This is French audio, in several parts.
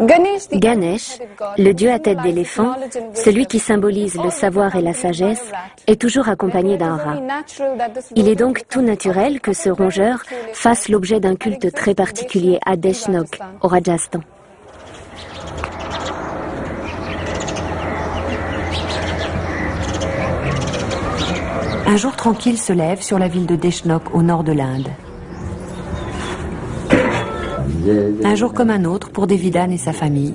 Ganesh, le dieu à tête d'éléphant, celui qui symbolise le savoir et la sagesse, est toujours accompagné d'un rat. Il est donc tout naturel que ce rongeur fasse l'objet d'un culte très particulier à Deshnok, au Rajasthan. Un jour tranquille se lève sur la ville de Deshnok, au nord de l'Inde. Un jour comme un autre pour Devidan et sa famille.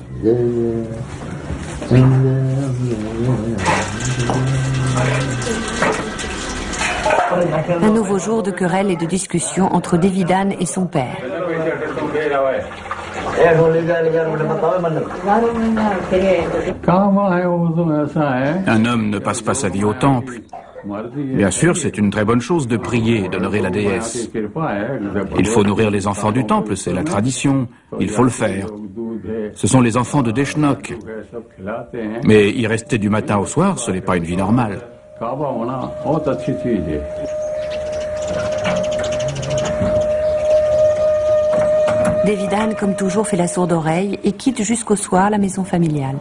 Un nouveau jour de querelles et de discussions entre Devidan et son père. Un homme ne passe pas sa vie au temple. Bien sûr, c'est une très bonne chose de prier et d'honorer la déesse. Il faut nourrir les enfants du temple, c'est la tradition. Il faut le faire. Ce sont les enfants de Deshnok. Mais y rester du matin au soir, ce n'est pas une vie normale. Devidan, comme toujours, fait la sourde oreille et quitte jusqu'au soir la maison familiale.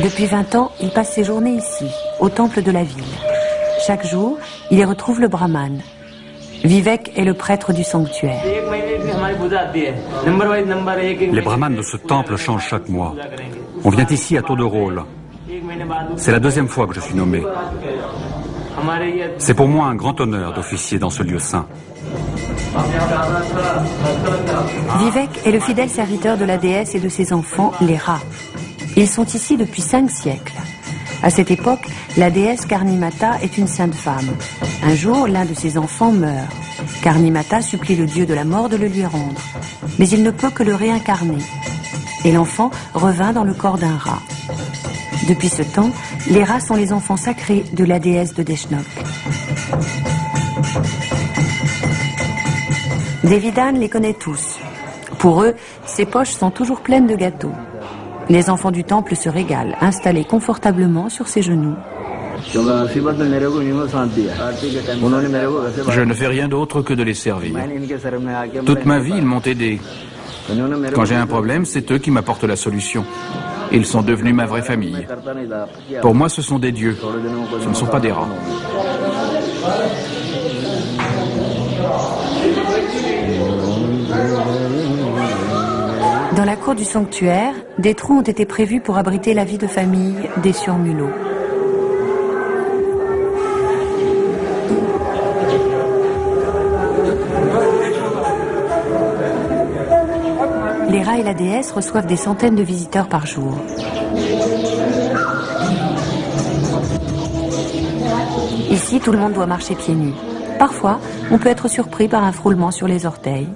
Depuis 20 ans, il passe ses journées ici, au temple de la ville. Chaque jour, il y retrouve le brahman. Vivek est le prêtre du sanctuaire. Les brahmanes de ce temple changent chaque mois. On vient ici à tour de rôle. C'est la deuxième fois que je suis nommé. C'est pour moi un grand honneur d'officier dans ce lieu saint. Vivek est le fidèle serviteur de la déesse et de ses enfants, les rats. Ils sont ici depuis 5 siècles. À cette époque, la déesse Karnimata est une sainte femme. Un jour, l'un de ses enfants meurt. Karnimata supplie le dieu de la mort de le lui rendre. Mais il ne peut que le réincarner. Et l'enfant revint dans le corps d'un rat. Depuis ce temps, les rats sont les enfants sacrés de la déesse de Deshnok. Devidan les connaît tous. Pour eux, ses poches sont toujours pleines de gâteaux. Les enfants du temple se régalent, installés confortablement sur ses genoux. Je ne fais rien d'autre que de les servir. Toute ma vie, ils m'ont aidé. Quand j'ai un problème, c'est eux qui m'apportent la solution. Ils sont devenus ma vraie famille. Pour moi, ce sont des dieux. Ce ne sont pas des rats. Dans la cour du sanctuaire, des trous ont été prévus pour abriter la vie de famille des surmulots. Les rats et la déesse reçoivent des centaines de visiteurs par jour. Ici, tout le monde doit marcher pieds nus. Parfois, on peut être surpris par un frôlement sur les orteils.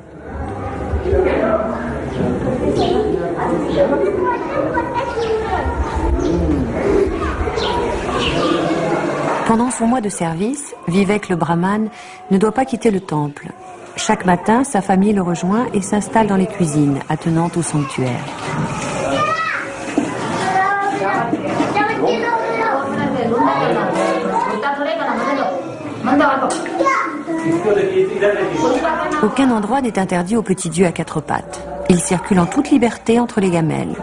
Pendant son mois de service, Vivek le brahman ne doit pas quitter le temple. Chaque matin, sa famille le rejoint et s'installe dans les cuisines attenantes au sanctuaire. Aucun endroit n'est interdit au petit dieu à 4 pattes. Il circule en toute liberté entre les gamelles.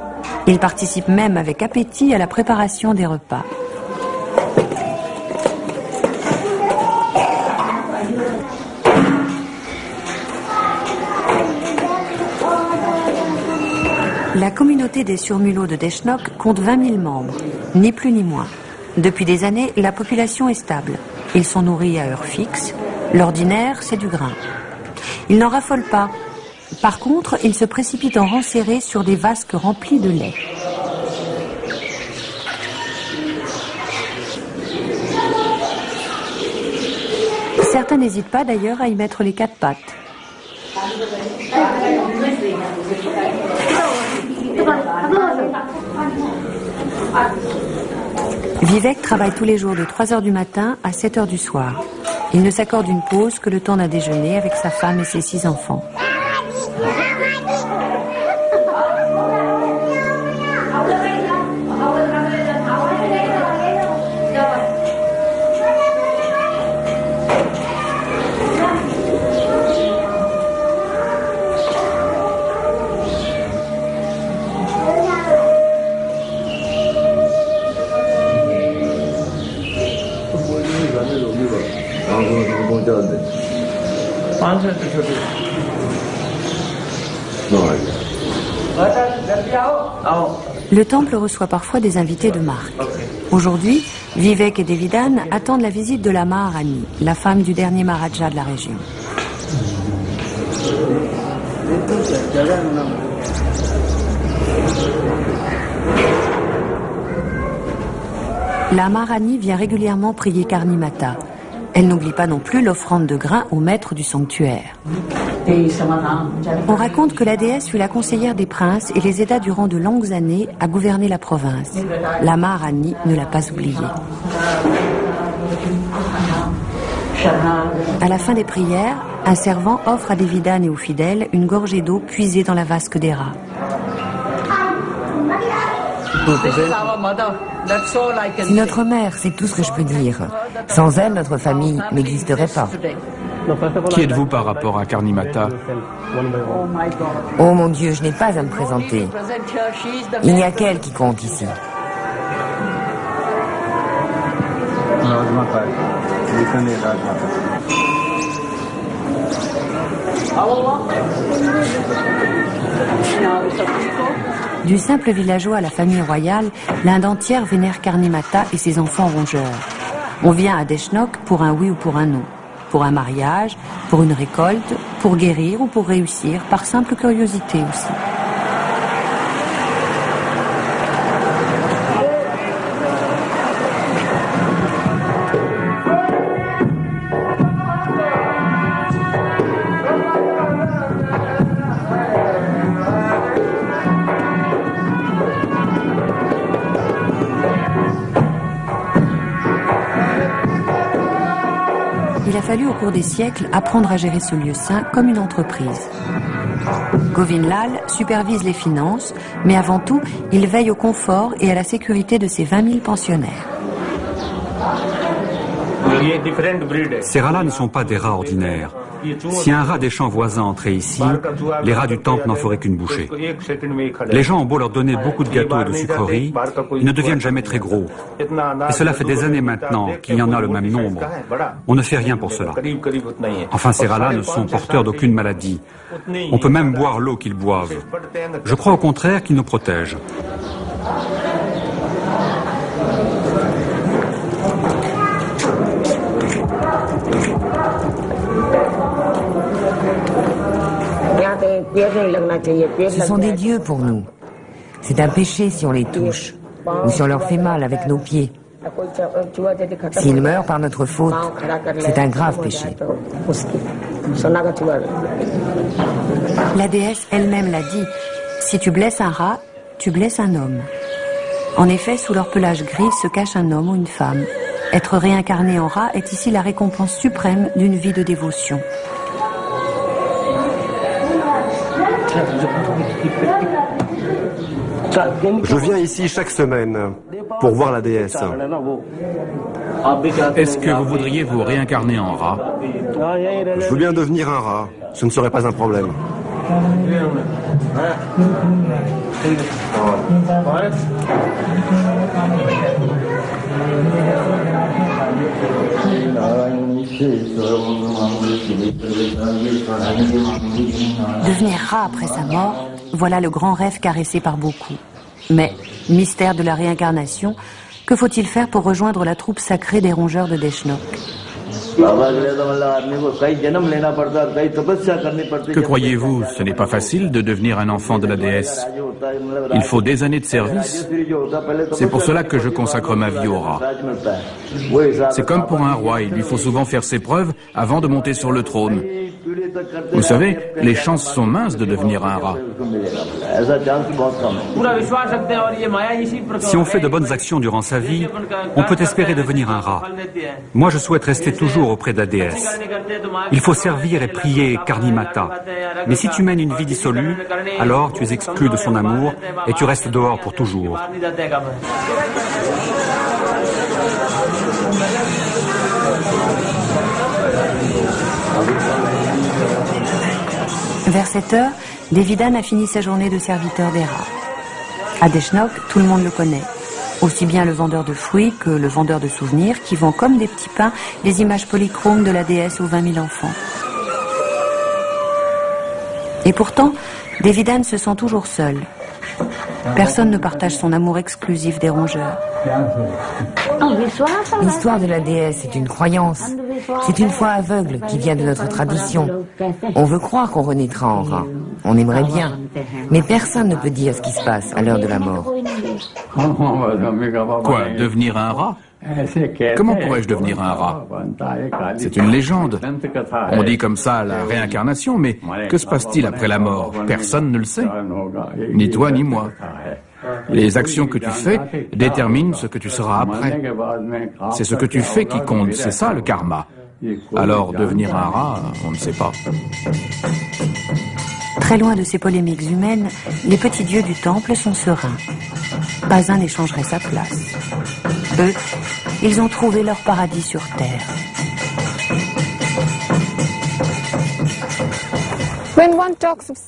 Il participe même avec appétit à la préparation des repas. La communauté des surmulots de Deshnok compte 20 000 membres, ni plus ni moins. Depuis des années, la population est stable. Ils sont nourris à heure fixe. L'ordinaire, c'est du grain. Ils n'en raffolent pas. Par contre, ils se précipitent en rang serré sur des vasques remplies de lait. Certains n'hésitent pas d'ailleurs à y mettre les 4 pattes. Vivek travaille tous les jours de 3 heures du matin à 7 heures du soir. Il ne s'accorde une pause que le temps d'un déjeuner avec sa femme et ses 6 enfants. Le temple reçoit parfois des invités de marque. Aujourd'hui, Vivek et Devidan attendent la visite de la Maharani, la femme du dernier Maharaja de la région. La Maharani vient régulièrement prier Karni Mata. Elle n'oublie pas non plus l'offrande de grains au maître du sanctuaire. On raconte que la déesse fut la conseillère des princes et les aida durant de longues années à gouverner la province. La Maharani ne l'a pas oubliée. À la fin des prières, un servant offre à Devidan et aux fidèles une gorgée d'eau puisée dans la vasque des rats. C'est notre mère, c'est tout ce que je peux dire. Sans elle, notre famille n'existerait pas. Qui êtes-vous par rapport à Karni Mata? Oh mon Dieu, je n'ai pas à me présenter. Il n'y a qu'elle qui compte ici. Du simple villageois à la famille royale, l'Inde entière vénère Karni Mata et ses enfants rongeurs. On vient à Deshnok pour un oui ou pour un non, pour un mariage, pour une récolte, pour guérir ou pour réussir, par simple curiosité aussi. Il a fallu au cours des siècles apprendre à gérer ce lieu saint comme une entreprise. Govind Lal supervise les finances, mais avant tout, il veille au confort et à la sécurité de ses 20 000 pensionnaires. Ces rats-là ne sont pas des rats ordinaires. Si un rat des champs voisins entrait ici, les rats du temple n'en feraient qu'une bouchée. Les gens ont beau leur donner beaucoup de gâteaux et de sucreries, ils ne deviennent jamais très gros. Et cela fait des années maintenant qu'il y en a le même nombre. On ne fait rien pour cela. Enfin, ces rats-là ne sont porteurs d'aucune maladie. On peut même boire l'eau qu'ils boivent. Je crois au contraire qu'ils nous protègent. Ce sont des dieux pour nous. C'est un péché si on les touche, ou si on leur fait mal avec nos pieds. S'ils meurent par notre faute, c'est un grave péché. La déesse elle-même l'a dit, si tu blesses un rat, tu blesses un homme. En effet, sous leur pelage gris se cache un homme ou une femme. Être réincarné en rat est ici la récompense suprême d'une vie de dévotion. Je viens ici chaque semaine pour voir la déesse. Est-ce que vous voudriez vous réincarner en rat? Je veux bien devenir un rat, ce ne serait pas un problème. Devenir rat après sa mort, voilà le grand rêve caressé par beaucoup. Mais, mystère de la réincarnation, que faut-il faire pour rejoindre la troupe sacrée des rongeurs de Deshnok? Que croyez-vous? Ce n'est pas facile de devenir un enfant de la déesse. Il faut des années de service. C'est pour cela que je consacre ma vie au rat. C'est comme pour un roi, il lui faut souvent faire ses preuves avant de monter sur le trône. Vous savez, les chances sont minces de devenir un rat. Si on fait de bonnes actions durant sa vie, on peut espérer devenir un rat. Moi, je souhaite rester toujours auprès de la déesse. Il faut servir et prier Karni Mata. Mais si tu mènes une vie dissolue, alors tu es exclu de son amour et tu restes dehors pour toujours. Vers 7 heures, Devidan a fini sa journée de serviteur des rats. À Deshnok, tout le monde le connaît. aussi bien le vendeur de fruits que le vendeur de souvenirs qui vend comme des petits pains les images polychromes de la déesse aux 20 000 enfants. Et pourtant, Devidan se sent toujours seul. Personne ne partage son amour exclusif des rongeurs. L'histoire de la déesse est une croyance. C'est une foi aveugle qui vient de notre tradition. On veut croire qu'on renaîtra en rat. On aimerait bien. Mais personne ne peut dire ce qui se passe à l'heure de la mort. Quoi, devenir un rat? Comment pourrais-je devenir un rat? C'est une légende. On dit comme ça la réincarnation, mais que se passe-t-il après la mort? Personne ne le sait. Ni toi, ni moi. Les actions que tu fais déterminent ce que tu seras après. C'est ce que tu fais qui compte, c'est ça le karma. Alors devenir un rat, on ne sait pas. Très loin de ces polémiques humaines, les petits dieux du temple sont sereins. Pas un n'échangerait sa place. Eux, ils ont trouvé leur paradis sur terre.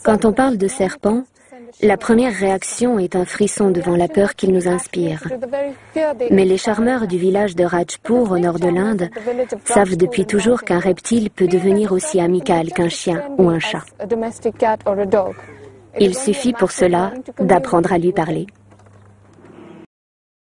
Quand on parle de serpents, la première réaction est un frisson devant la peur qu'ils nous inspirent. Mais les charmeurs du village de Rajpur au nord de l'Inde savent depuis toujours qu'un reptile peut devenir aussi amical qu'un chien ou un chat. Il suffit pour cela d'apprendre à lui parler.